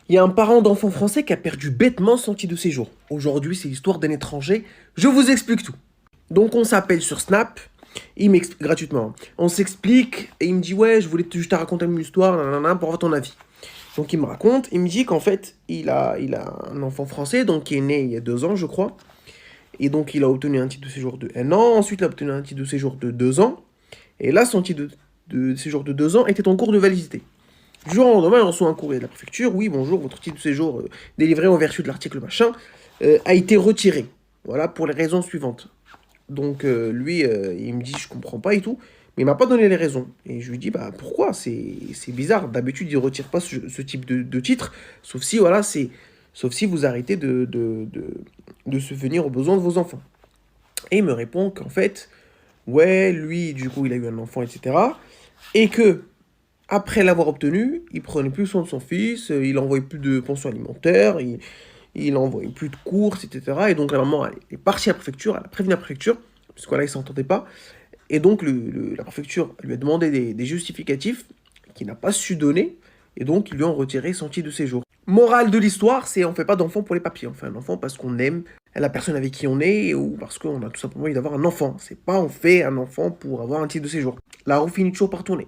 Il y a un parent d'enfant français qui a perdu bêtement son titre de séjour. Aujourd'hui, c'est l'histoire d'un étranger. Je vous explique tout. Donc, on s'appelle sur Snap. Il m'explique gratuitement. On s'explique et il me dit ouais, je voulais juste te raconter une histoire, nanana, pour avoir ton avis. Donc, il me raconte. Il me dit qu'en fait, il a un enfant français, donc qui est né il y a 2 ans, je crois. Et donc, il a obtenu un titre de séjour de 1 an. Ensuite, il a obtenu un titre de séjour de 2 ans. Et là, son titre de séjour de 2 ans était en cours de validité. Du jour au lendemain, il reçoit un courrier de la préfecture. Oui, bonjour, votre titre de séjour délivré en vertu de l'article machin a été retiré. Voilà, pour les raisons suivantes. Donc, lui, il me dit, je comprends pas et tout. Mais il m'a pas donné les raisons. Et je lui dis, bah pourquoi? C'est bizarre. D'habitude, il retire pas ce type de titre. Sauf si, voilà, sauf si vous arrêtez de subvenir aux besoins de vos enfants. Et il me répond qu'en fait, ouais, lui, du coup, il a eu un enfant, etc. Et que, après l'avoir obtenu, il prenait plus soin de son fils, il envoyait plus de pension alimentaire, il envoyait plus de courses, etc. Et donc la maman elle est partie à la préfecture, elle a prévenu la préfecture, parce que là, ils ne s'entendaient pas. Et donc la préfecture lui a demandé des justificatifs qu'il n'a pas su donner, et donc ils lui ont retiré son titre de séjour. Morale de l'histoire, c'est on fait pas d'enfant pour les papiers, on fait un enfant parce qu'on aime la personne avec qui on est, ou parce qu'on a tout simplement envie d'avoir un enfant. C'est pas on fait un enfant pour avoir un titre de séjour. La roue finit toujours par tourner.